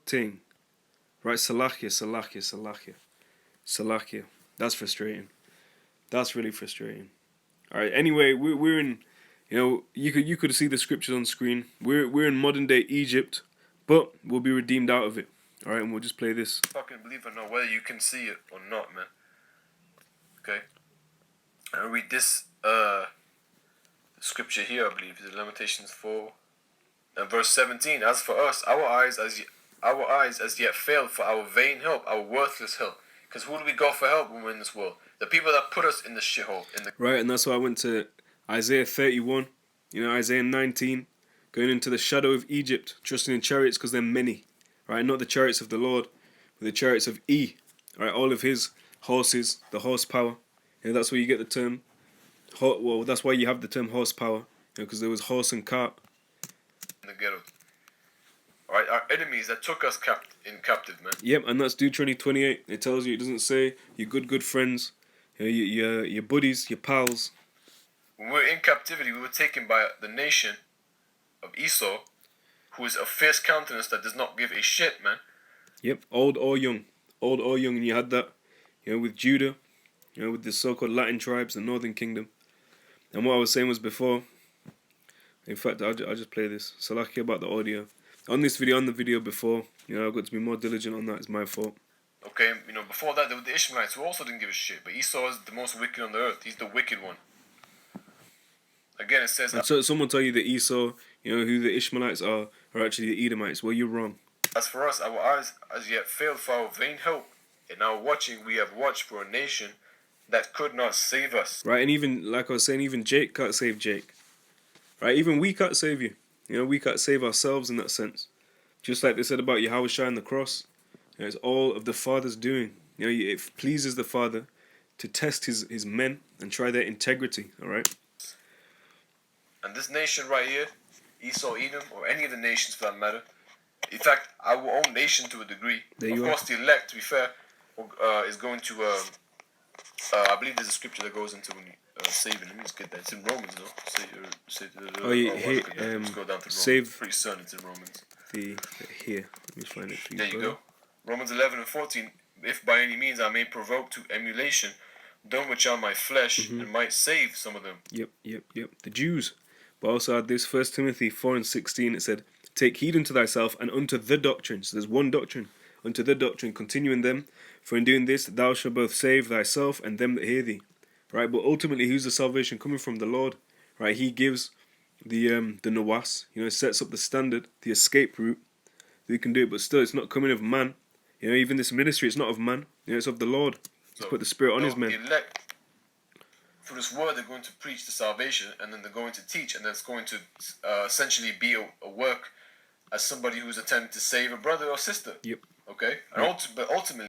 ting. Right, Salakia. That's frustrating. That's really frustrating. All right. Anyway, we're in. You could see the scriptures on screen. We're in modern day Egypt, but we'll be redeemed out of it. All right, and we'll just play this. Fucking believe it or not, whether you can see it or not, man. Okay. I'll read this scripture here. I believe is Lamentations 4 and verse 17. As for us, our eyes as yet failed for our vain help, our worthless help. Because who do we go for help when we're in this world? The people that put us in the shithole. Right, and that's why I went to Isaiah 31, Isaiah 19, going into the shadow of Egypt, trusting in chariots because they're many. Right, not the chariots of the Lord, but the chariots of E. Right, all of his horses, the horsepower. That's where you get the term. Well, that's why you have the term horsepower, because there was horse and cart. In the ghetto. Alright, our enemies that took us captive, man. Yep, and that's Deuteronomy 28. It tells you, it doesn't say your good friends, your buddies, your pals. When we were in captivity, we were taken by the nation of Esau, who is a fierce countenance that does not give a shit, man. Yep, old or young, and you had that, with Judah, with the so-called Latin tribes, the Northern Kingdom. And what I was saying was before, in fact, I'll just play this. Salakia about the audio. On this video, on the video before, I've got to be more diligent on that. It's my fault. Okay, before that, there were the Ishmaelites who also didn't give a shit. But Esau is the most wicked on the earth. He's the wicked one. Again, it says... And so someone tell you that Esau, who the Ishmaelites are actually the Edomites. Well, you're wrong. As for us, our eyes as yet failed for our vain hope. In our watching, we have watched for a nation that could not save us. Right, and even, like I was saying, even Jake can't save Jake. Right, even we can't save you. We can't save ourselves in that sense. Just like they said about Yahawashi and the cross. It's all of the Father's doing. It pleases the Father to test his men and try their integrity, alright? And this nation right here, Esau, Edom, or any of the nations for that matter, in fact, our own nation to a degree. Of course, the elect, to be fair, is going to, I believe there's a scripture that goes into saving. Let me just get that. It's in Romans, no? Let's go down to Romans. Save. Pretty certain it's in Romans. Here, let me find it for you. There you go. Romans 11 and 14. If by any means I may provoke to emulation, them which are my flesh, and might save some of them. Yep. The Jews. But also had this 1 Timothy 4 and 16. It said, take heed unto thyself and unto the doctrine. So there's one doctrine. Unto the doctrine, continue in them. For in doing this, thou shalt both save thyself and them that hear thee. Right, but ultimately, who's the salvation coming from? The Lord. Right, he gives the nawas, sets up the standard, the escape route. We can do it, but still, it's not coming of man. Even this ministry, it's not of man. It's of the Lord. He's put the Spirit on his men. The elect, through this word, they're going to preach the salvation, and then they're going to teach, and that's going to essentially be a work as somebody who's attempting to save a brother or sister. Yep. Okay, and but ultimately.